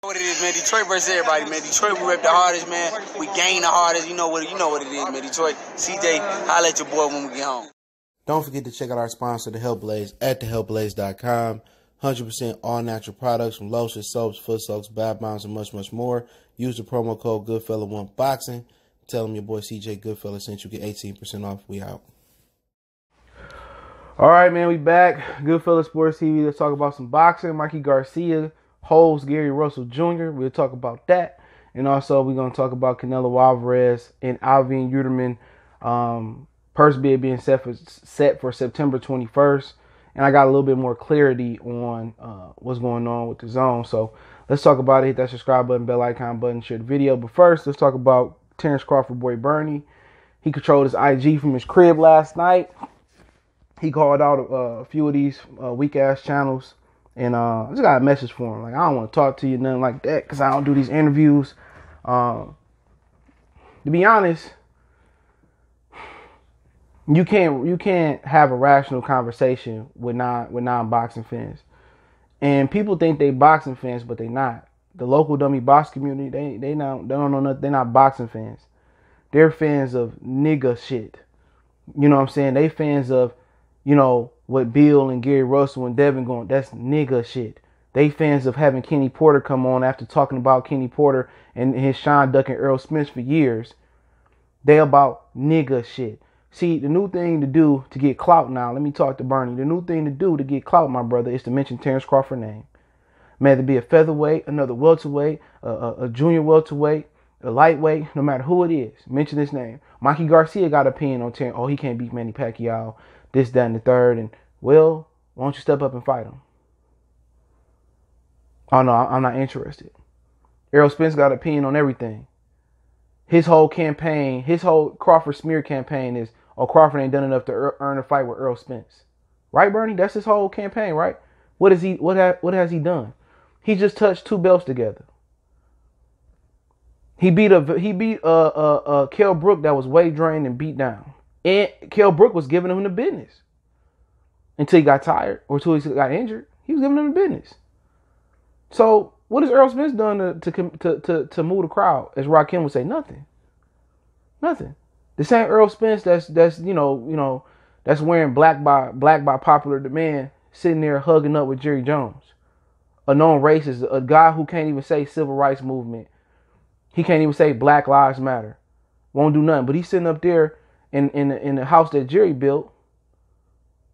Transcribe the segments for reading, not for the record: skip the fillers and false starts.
What it is, man. Detroit versus everybody, man. Detroit, we rep the hardest, man. We gain the hardest. You know what it is, man. Detroit, CJ, holla at your boy when we get home. Don't forget to check out our sponsor, The Health Blaze, at thehealthblaze.com. 100% all natural products from lotions, soaps, foot soaks, bath bombs, and much, much more. Use the promo code Goodfella1Boxing. Tell them your boy CJ Goodfella sent you. Get 18% off. We out. All right, man. We back. Goodfella Sports TV. Let's talk about some boxing. Mikey Garcia holds Gary Russell Jr. We'll talk about that. And also, we're going to talk about Canelo Alvarez and Avni and Yildrim. Purse bid being set for September 21st. And I got a little bit more clarity on what's going on with the DAZN. So let's talk about it. Hit that subscribe button, bell icon button, share the video. But first, let's talk about Terence Crawford boy Bernie. He controlled his IG from his crib last night. He called out a few of these weak-ass channels. And I just got a message for him. Like, I don't want to talk to you, nothing like that, because I don't do these interviews. To be honest, you can't have a rational conversation with non-boxing fans. And people think they boxing fans, but they not. The local dummy box community, they don't know nothing. They're not boxing fans. They're fans of nigga shit. You know what I'm saying? They fans of, you know, what Bill and Gary Russell and Devin going, that's nigga shit. They fans of having Kenny Porter come on after talking about Kenny Porter and his Sean Duck and Errol Spence for years. They about nigga shit. See, the new thing to do to get clout now, let me talk to Bernie. The new thing to do to get clout, my brother, is to mention Terence Crawford's name. May it be a featherweight, another welterweight, a junior welterweight, a lightweight, no matter who it is, mention his name. Mikey Garcia got an opinion on Terence. Oh, he can't beat Manny Pacquiao, this, that, and the third. And, well, why don't you step up and fight him? Oh, no, I'm not interested. Errol Spence got an opinion on everything. His whole campaign, his whole Crawford smear campaign is, oh, Crawford ain't done enough to earn a fight with Errol Spence. Right, Bernie? That's his whole campaign, right? What has he done? He just touched 2 belts together. He beat Kell Brook that was weight drained and beat down. And Kell Brook was giving him the business. Until he got tired or until he got injured. He was giving him the business. So what has Errol Spence done to move the crowd? As Rakim would say, nothing. Nothing. The same Errol Spence that's you know that's wearing black by popular demand, sitting there hugging up with Jerry Jones, a known racist, a guy who can't even say civil rights movement. He can't even say Black Lives Matter. Won't do nothing. But he's sitting up there in the house that Jerry built.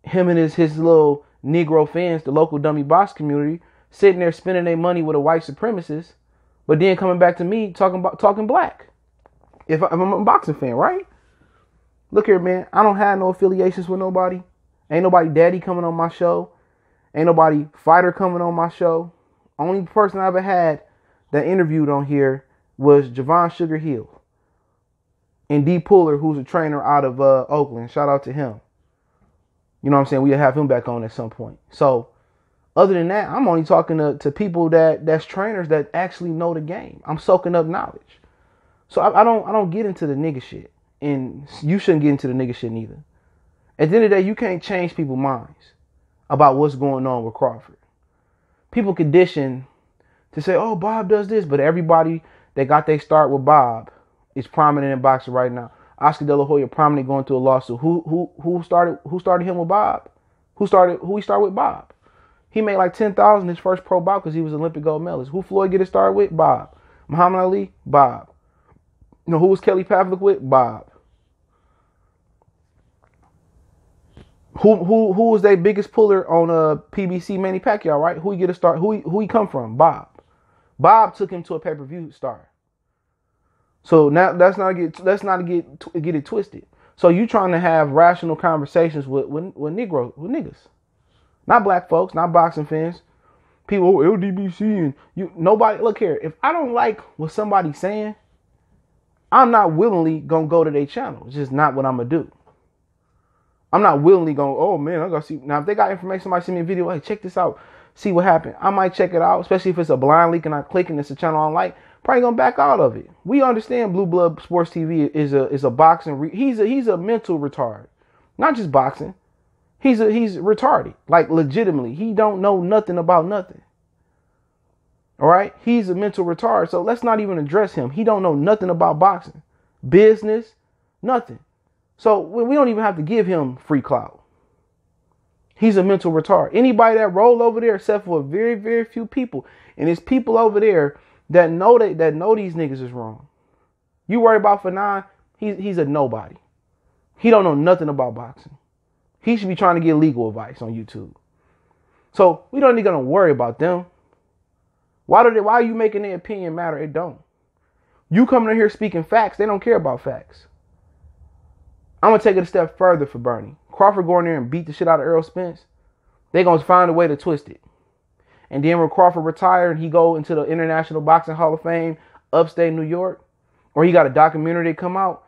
Him and his little Negro fans, the local dummy box community, sitting there spending their money with a white supremacist, but then coming back to me talking black. If I'm a boxing fan, right? Look here, man. I don't have no affiliations with nobody. Ain't nobody daddy coming on my show. Ain't nobody fighter coming on my show. Only person I ever had that interviewed on here was Javon Sugar Hill. And D. Puller, who's a trainer out of Oakland. Shout out to him. You know what I'm saying? We'll have him back on at some point. So, other than that, I'm only talking to people that's trainers that actually know the game. I'm soaking up knowledge. So I don't get into the nigga shit. And you shouldn't get into the nigga shit neither. At the end of the day, you can't change people's minds about what's going on with Crawford. People condition to say, oh, Bob does this, but everybody that got their start with Bob is prominent in boxing right now. Oscar De La Hoya prominently going through a lawsuit. Who started him with Bob? Who he started with Bob? He made like $10,000 his first pro bout because he was Olympic gold medalist. Who Floyd get it started with? Bob. Muhammad Ali? Bob. You know who was Kelly Pavlik with? Bob. Who was their biggest puller on PBC Manny Pacquiao, right? Who he get a start? Who he come from? Bob. Bob took him to a pay-per-view star. So now let's not get it twisted. So you trying to have rational conversations with niggas, not black folks, not boxing fans, people LDBC and you. Nobody. Look here. If I don't like what somebody's saying, I'm not willingly gonna go to their channel. It's just not what I'm gonna do. I'm not willingly going, oh man, I gotta see. Now if they got information, somebody send me a video, hey, check this out, see what happened. I might check it out, especially if it's a blind leak and I click and it's a channel I don't like. Probably gonna back out of it. We understand Blue Blood Sports TV is a boxing. He's a mental retard, not just boxing. He's retarded, like legitimately. He don't know nothing about nothing. All right. He's a mental retard. So let's not even address him. He don't know nothing about boxing, business, nothing. So we don't even have to give him free clout. He's a mental retard. Anybody that roll over there, except for very, very few people, and it's people over there that know these niggas is wrong. You worry about Fanon, he's a nobody. He don't know nothing about boxing. He should be trying to get legal advice on YouTube. So we don't even gonna worry about them. Why are you making their opinion matter? It don't. You coming in here speaking facts, they don't care about facts. I'm gonna take it a step further for Bernie. Crawford going there and beat the shit out of Errol Spence. They gonna find a way to twist it. And then when Crawford retire and he go into the International Boxing Hall of Fame, upstate New York, or he got a documentary that come out,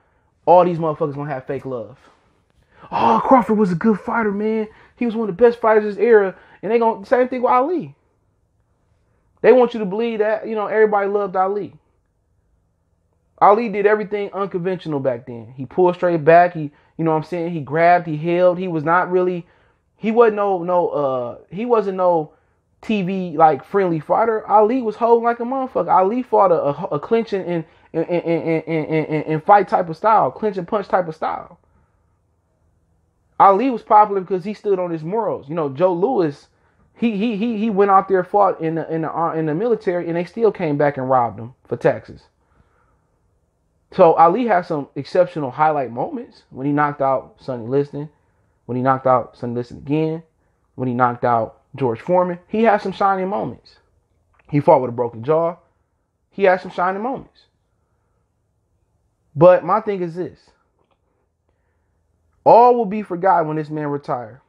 all these motherfuckers gonna have fake love. Oh, Crawford was a good fighter, man. He was one of the best fighters of his era. And they gonna same thing with Ali. They want you to believe that, everybody loved Ali. Ali did everything unconventional back then. He pulled straight back. He grabbed, he held. He was not really, he wasn't no TV like friendly fighter. Ali was holding like a motherfucker. Ali fought a clinching and fight type of style, clinch and punch type of style. Ali was popular because he stood on his morals. Joe Louis, he went out there, fought in the military, and they still came back and robbed him for taxes. So Ali has some exceptional highlight moments when he knocked out Sonny Liston, when he knocked out Sonny Liston again, when he knocked out George Foreman. He has some shining moments. He fought with a broken jaw. He has some shining moments. But my thing is this. All will be forgotten when this man retire.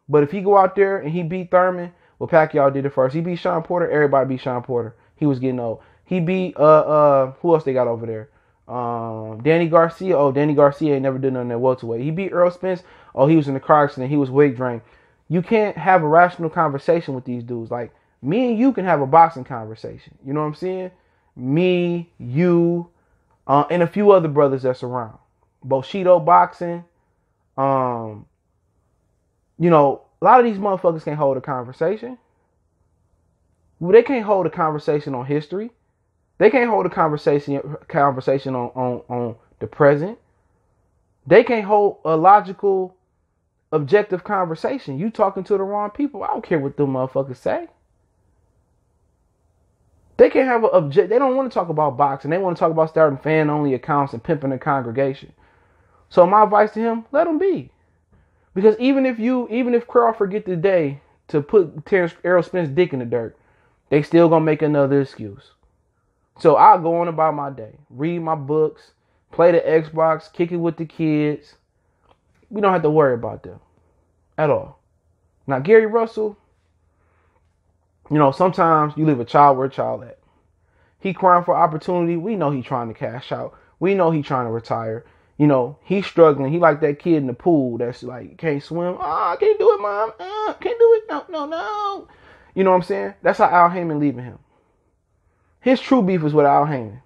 But if he go out there and he beat Thurman, well, Pacquiao did it first. He beat Sean Porter. Everybody beat Sean Porter. He was getting old. He beat, who else they got over there? Danny Garcia. Oh, Danny Garcia ain't never done nothing at welterweight. He beat Earl Spence. Oh, he was in the car accident. He was weight drained. You can't have a rational conversation with these dudes. Like, me and you can have a boxing conversation. You know what I'm saying? Me, you, and a few other brothers that's around. Bushido boxing. A lot of these motherfuckers can't hold a conversation. Well, they can't hold a conversation on history. They can't hold a conversation on the present. They can't hold a logical, objective conversation. You talking to the wrong people. I don't care what them motherfuckers say. They can't have they don't want to talk about boxing. They want to talk about starting fan-only accounts and pimping the congregation. So my advice to him, let him be. Because even if Crawford get the day to put Errol Spence's dick in the dirt, they still gonna make another excuse. So I'll go on about my day, read my books, play the Xbox, kick it with the kids. We don't have to worry about them at all. Now, Gary Russell, sometimes you leave a child where a child at. He crying for opportunity. We know he's trying to cash out. We know he's trying to retire. He's struggling. He like that kid in the pool that's like, can't swim. I can't do it, mom. Can't do it. No. You know what I'm saying? That's how Al Haymon leaving him. His true beef is with Al Haymon.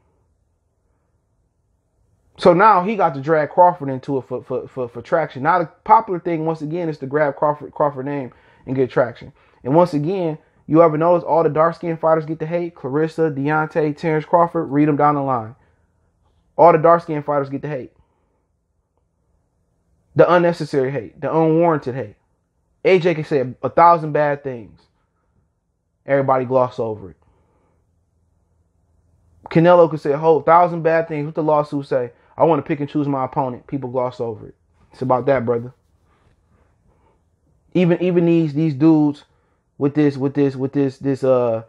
So now he got to drag Crawford into it for traction. Now the popular thing, once again, is to grab Crawford name and get traction. And once again, you ever notice all the dark-skinned fighters get the hate? Clarissa, Deontay, Terence Crawford, read them down the line. All the dark-skinned fighters get the hate. The unnecessary hate. The unwarranted hate. AJ can say 1,000 bad things. Everybody gloss over it. Canelo could say a whole 1,000 bad things. What the lawsuit say? I want to pick and choose my opponent. People gloss over it. It's about that, brother. Even these dudes with this supposed to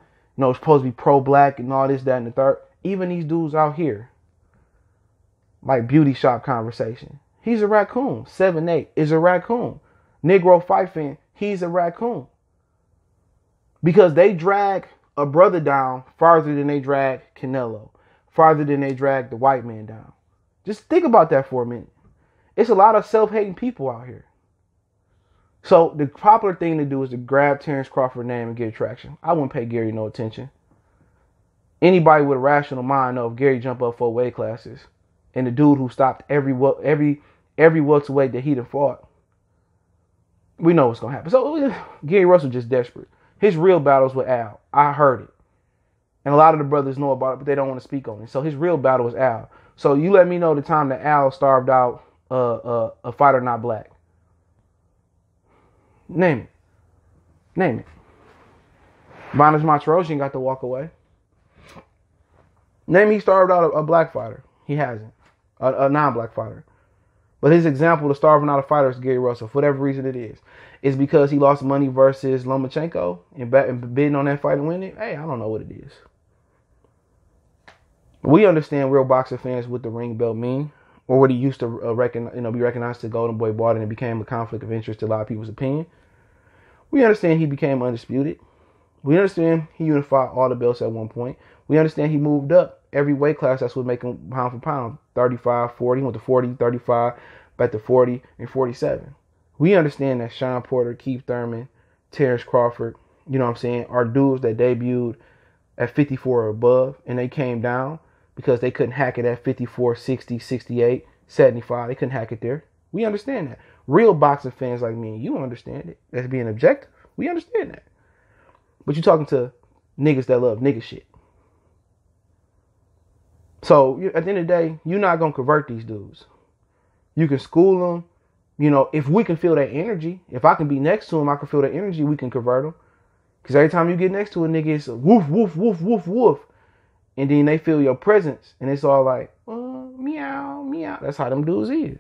be pro-black and all this, that, and the third. Even these dudes out here, like beauty shop conversation. He's a raccoon. 7'8" is a raccoon. Negro fight fan, he's a raccoon. Because they drag a brother down farther than they drag Canelo, farther than they drag the white man down. Just think about that for a minute. It's a lot of self-hating people out here. So the popular thing to do is to grab Terence Crawford's name and get traction. I wouldn't pay Gary no attention. Anybody with a rational mind know if Gary jumped up 4 weight classes and the dude who stopped every welterweight that he done fought, we know what's gonna happen. So Gary Russell just desperate. His real battles with Al. I heard it. And a lot of the brothers know about it, but they don't want to speak on it. So his real battle is Al. So you let me know the time that Al starved out a fighter not black. Name it. Name it. Bondage Montrosian got to walk away. Name he starved out a black fighter. He hasn't. A non-black fighter. But his example of starving out a fighter is Gary Russell, for whatever reason it is. It's because he lost money versus Lomachenko and bidding on that fight and winning. Hey, I don't know what it is. We understand real boxing fans what the ring belt mean, or what he used to be recognized to Golden Boy bought, and it became a conflict of interest to a lot of people's opinion. We understand he became undisputed. We understand he unified all the belts at one point. We understand he moved up every weight class. That's what make him pound for pound. 35, 40, went to 40, 35, back to 40, and 47. We understand that Sean Porter, Keith Thurman, Terence Crawford, you know what I'm saying, are dudes that debuted at 54 or above, and they came down because they couldn't hack it at 54, 60, 68, 75. They couldn't hack it there. We understand that. Real boxing fans like me and you understand it. That's being objective. We understand that. But you're talking to niggas that love nigga shit. So at the end of the day, you're not going to convert these dudes. You can school them. You know, if we can feel that energy, if I can be next to them, I can feel that energy, we can convert them. Because every time you get next to a nigga, it's a woof, woof, woof, woof, woof. And then they feel your presence. And it's all like, meow, meow. That's how them dudes is.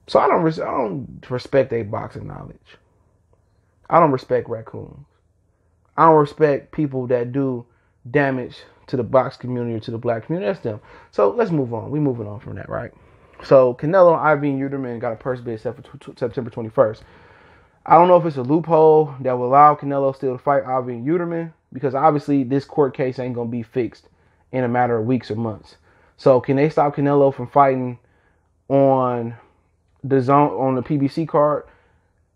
So I don't respect their boxing knowledge. I don't respect raccoons. I don't respect people that do damage to the box community or to the black community. That's them. So let's move on. We're moving on from that, right? So Canelo, Avni, Yildrim got a purse bid set for September 21st. I don't know if it's a loophole that will allow Canelo still to fight Avni and Yildrim, because obviously this court case ain't going to be fixed in a matter of weeks or months. So can they stop Canelo from fighting on the zone, on the PBC card?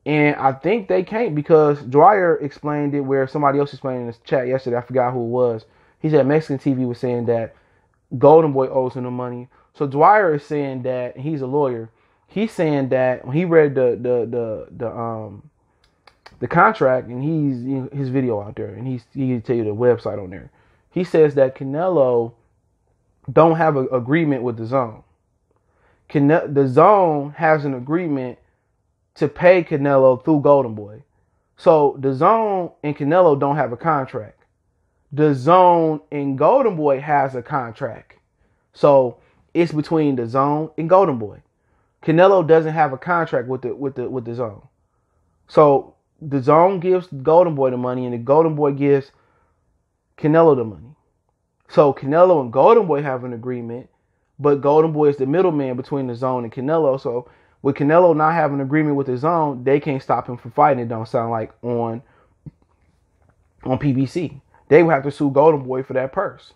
And I think they can't, because Dwyer explained it where somebody else explained in the chat yesterday. I forgot who it was. He said Mexican TV was saying that Golden Boy owes him the money. So Dwyer is saying that, he's a lawyer. He's saying that when he read the contract, and his video out there, and he can tell you the website on there. He says that Canelo don't have an agreement with the zone. The zone has an agreement to pay Canelo through Golden Boy. So the zone and Canelo don't have a contract. The zone and Golden Boy has a contract. So it's between the zone and Golden Boy. Canelo doesn't have a contract with the zone. So the zone gives Golden Boy the money, and the Golden Boy gives Canelo the money. So Canelo and Golden Boy have an agreement, but Golden Boy is the middleman between the zone and Canelo. So with Canelo not having an agreement with the zone, they can't stop him from fighting. It don't sound like on PBC. They would have to sue Golden Boy for that purse.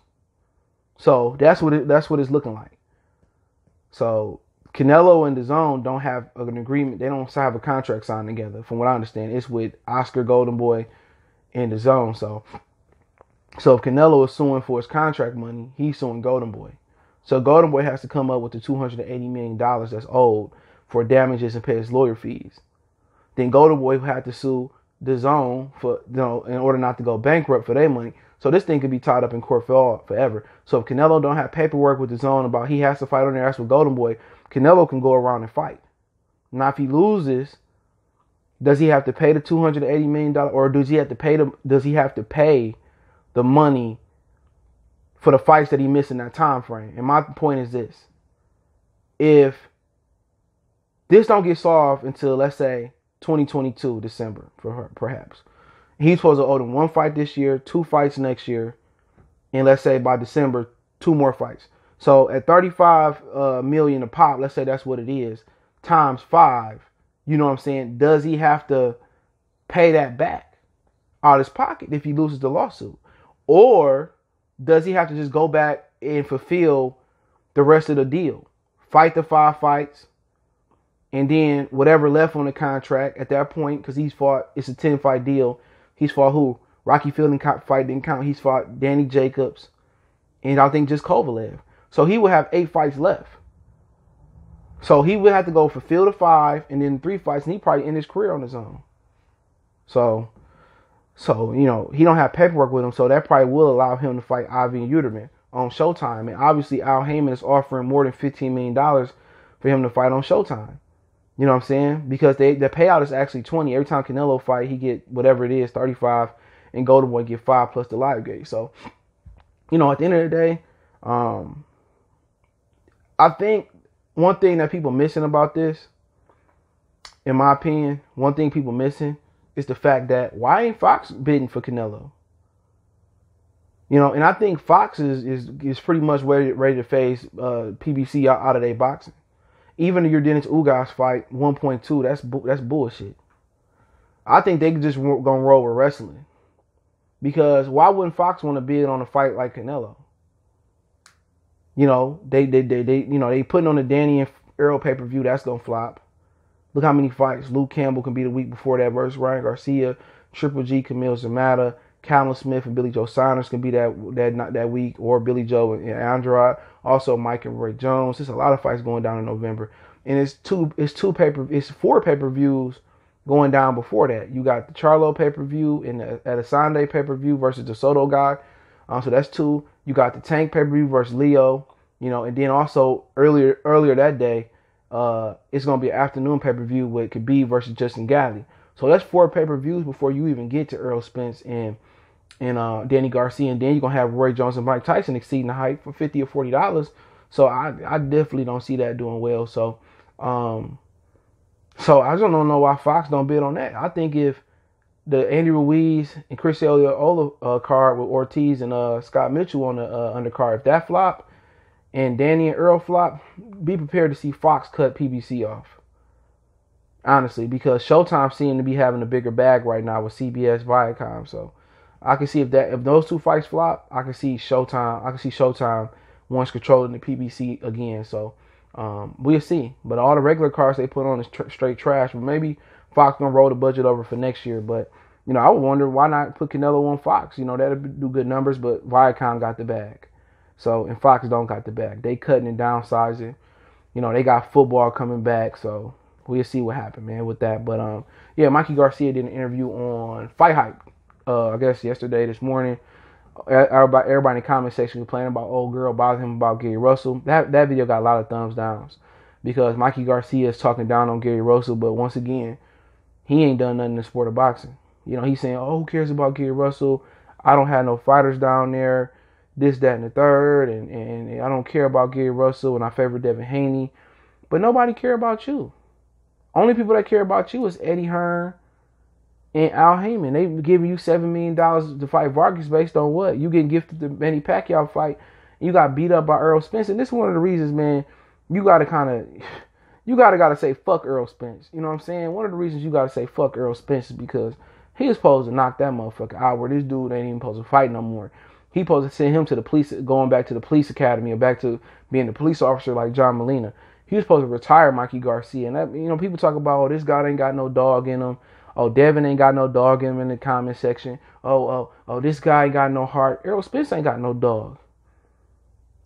So that's what it's looking like. So Canelo and the zone don't have an agreement. They don't have a contract signed together. From what I understand, it's with Oscar, Golden Boy, and the zone. So if Canelo is suing for his contract money, he's suing Golden Boy. So Golden Boy has to come up with the $280 million that's owed for damages and pay his lawyer fees. Then Golden Boy had to sue the zone for, in order not to go bankrupt for their money. So this thing could be tied up in court forever. So if Canelo don't have paperwork with the zone about he has to fight on their ass with Golden Boy, Canelo can go around and fight. Now if he loses, does he have to pay the $280 million, or does he have to pay the money for the fights that he missed in that time frame? And my point is this: if this don't get solved until, let's say, 2022 December, for her, perhaps, he's supposed to owe them 1 fight this year, 2 fights next year, and let's say by December 2 more fights. So at 35 million a pop, let's say that's what it is, times 5. You know what I'm saying? Does he have to pay that back out of his pocket if he loses the lawsuit, or does he have to just go back and fulfill the rest of the deal, fight the 5 fights? And then whatever left on the contract at that point, because he's fought, it's a 10-fight deal. He's fought who? Rocky Fielding fight didn't count. He's fought Danny Jacobs, and I think just Kovalev. So he would have 8 fights left. So he would have to go fulfill the 5 and then 3 fights, and he probably end his career on his own. So So, you know, he don't have paperwork with him, so that probably will allow him to fight Avni and Yildrim on Showtime. And obviously, Al Haymon is offering more than $15 million for him to fight on Showtime. You know what I'm saying? Because the payout is actually 20. Every time Canelo fight, he get whatever it is, 35, and Golden Boy get 5 plus the live gate. So, you know, at the end of the day, I think one thing that people missing about this, in my opinion, one thing people missing is the fact that why ain't Fox bidding for Canelo? You know, and I think Fox is pretty much ready to face PBC out of their boxing. Even the Yıldırım Ugas fight 1.2, that's bullshit. I think they just gonna roll with wrestling. Because why wouldn't Fox want to bid on a fight like Canelo? You know, they putting on the Danny and Errol pay-per-view, that's gonna flop. Look how many fights Luke Campbell can be the week before that versus Ryan Garcia, Triple G, Camille Zamata, Callum Smith and Billy Joe Saunders can be that week, or Billy Joe and Andrade. Also Mike and Ray Jones. There's a lot of fights going down in November, and it's four pay-per-views going down before that. You got the Charlo pay-per-view and at a Sunday pay-per-view versus the Soto guy. So that's 2. You got the Tank pay-per-view versus Leo. You know, and then also earlier that day, it's gonna be an afternoon pay-per-view with Khabib versus Justin Gaethje. So that's 4 pay-per-views before you even get to Errol Spence and Danny Garcia, and then you're gonna have Roy Jones and Mike Tyson exceeding the hype for $50 or $40. So I definitely don't see that doing well. So I just don't know why Fox don't bid on that. I think if the Andy Ruiz and Chris Eliola card with Ortiz and Scott Mitchell on the undercard, if that flop and Danny and Earl flop, be prepared to see Fox cut PBC off. Honestly, because Showtime seem to be having a bigger bag right now with CBS, Viacom. So I can see if those 2 fights flop, I can see Showtime once controlling the PBC again. So we'll see. But all the regular cards they put on is straight trash. But maybe Fox gonna roll the budget over for next year. But you know, I would wonder why not put Canelo on Fox. You know, that'd do good numbers. But Viacom got the bag. So and Fox don't got the bag. They cutting and downsizing. You know, they got football coming back. So we'll see what happened, man, with that. But yeah, Mikey Garcia did an interview on Fight Hype. I guess this morning. Everybody in the comment section complaining about old girl bothering him about Gary Russell. That video got a lot of thumbs downs because Mikey Garcia is talking down on Gary Russell, but once again, he ain't done nothing in the sport of boxing. You know, he's saying, "Oh, who cares about Gary Russell? I don't have no fighters down there. This, that, and the third, and I don't care about Gary Russell, and I favor Devin Haney." But nobody care about you. Only people that care about you is Eddie Hearn and Al Haymon. They giving you $7 million to fight Vargas based on what? You getting gifted the Manny Pacquiao fight, and you got beat up by Errol Spence. And this is one of the reasons, man, you gotta say fuck Errol Spence. You know what I'm saying? One of the reasons you gotta say fuck Errol Spence is because he was supposed to knock that motherfucker out where this dude ain't even supposed to fight no more. He supposed to send him to the police, going back to the police academy or back to being a police officer like John Molina. He was supposed to retire Mikey Garcia. And that, you know, people talk about, oh, this guy ain't got no dog in him. Oh, Devin ain't got no dog in him in the comment section. Oh, this guy ain't got no heart. Errol Spence ain't got no dog.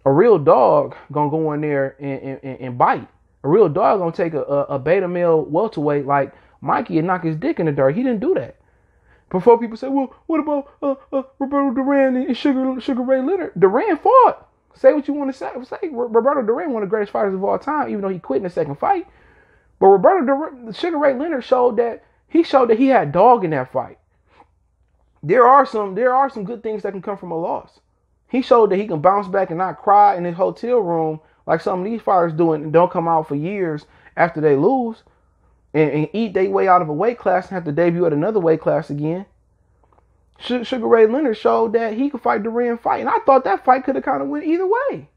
A real dog gonna go in there and bite. A real dog gonna take a beta male welterweight like Mikey and knock his dick in the dirt. He didn't do that. Before people say, well, what about Roberto Duran and Sugar Ray Leonard? Duran fought. Say what you want to say. Roberto Duran, one of the greatest fighters of all time, even though he quit in the second fight. But Sugar Ray Leonard showed that he had dog in that fight. There are some good things that can come from a loss. He showed that he can bounce back and not cry in his hotel room like some of these fighters do and don't come out for years after they lose and eat their way out of a weight class and have to debut at another weight class again. Sugar Ray Leonard showed that he could fight Duran fight, and I thought that fight could have kind of went either way.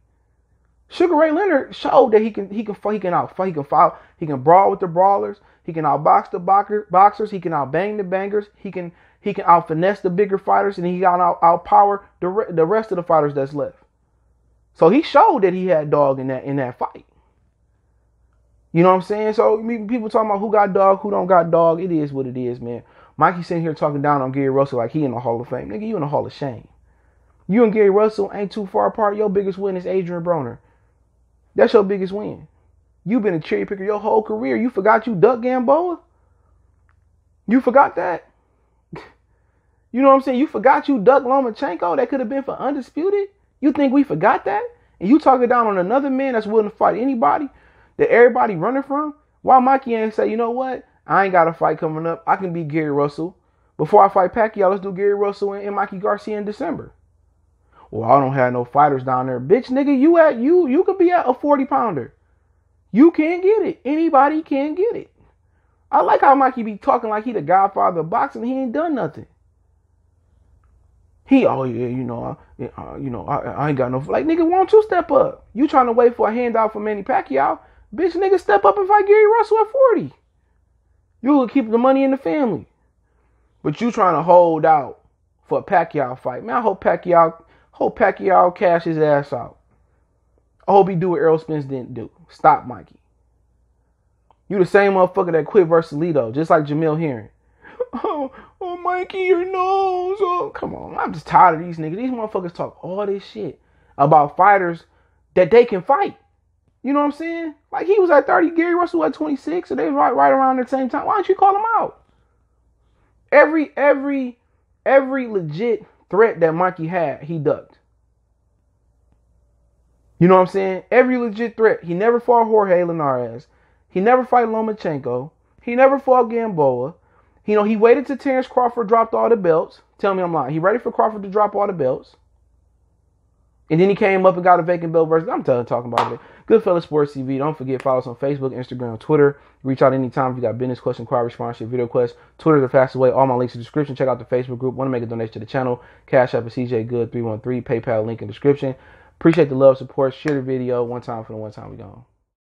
Sugar Ray Leonard showed that he can outfight, he can brawl with the brawlers, he can outbox the boxers, he can outbang the bangers, he can out finesse the bigger fighters, and he can outpower the rest of the fighters that's left. So he showed that he had dog in that fight. You know what I'm saying? So people talking about who got dog, who don't got dog. It is what it is, man. Mikey sitting here talking down on Gary Russell like he in the Hall of Fame. Nigga, you in the Hall of Shame. You and Gary Russell ain't too far apart. Your biggest win is Adrian Broner. That's your biggest win. You've been a cherry picker your whole career. You forgot you ducked Gamboa? You forgot that? You know what I'm saying? You forgot you ducked Lomachenko that could have been for undisputed? You think we forgot that? And you talking down on another man that's willing to fight anybody that everybody running from? Why Mikey ain't say, you know what? I ain't got a fight coming up. I can beat Gary Russell. Before I fight Pacquiao, let's do Gary Russell and Mikey Garcia in December. Well, I don't have no fighters down there. Bitch, nigga, you could be at a 40-pounder. You can't get it. Anybody can get it. I like how Mikey be talking like he the godfather of boxing. He ain't done nothing. I ain't got no, like, nigga, why don't you step up? You trying to wait for a handout from Manny Pacquiao? Bitch, nigga, step up and fight Gary Russell at 40. You will keep the money in the family. But you trying to hold out for a Pacquiao fight. Man, I hope Pacquiao cash his ass out. I hope he do what Errol Spence didn't do. Stop Mikey. You the same motherfucker that quit versus Lito, just like Jamil Herring. Oh, Mikey, your nose. Oh, come on. I'm just tired of these niggas. These motherfuckers talk all this shit about fighters that they can fight. You know what I'm saying? Like, he was at 30, Gary Russell at 26, so they was right around the same time. Why don't you call him out? Every legit threat that Mikey had, he ducked. You know what I'm saying? Every legit threat. He never fought Jorge Linares. He never fought Lomachenko. He never fought Gamboa. You know, he waited till Terence Crawford dropped all the belts. Tell me I'm lying. He ready for Crawford to drop all the belts. And then he came up and got a vacant belt versus. I'm talking about it. Goodfellas Sports TV. Don't forget, follow us on Facebook, Instagram, Twitter. Reach out anytime if you got business question, inquiry, sponsorship, video requests. Twitter's the fastest way. All my links in the description. Check out the Facebook group. Want to make a donation to the channel? Cash App is CJ Good 313. PayPal link in description. Appreciate the love, support. Share the video. One time for the one time we gone.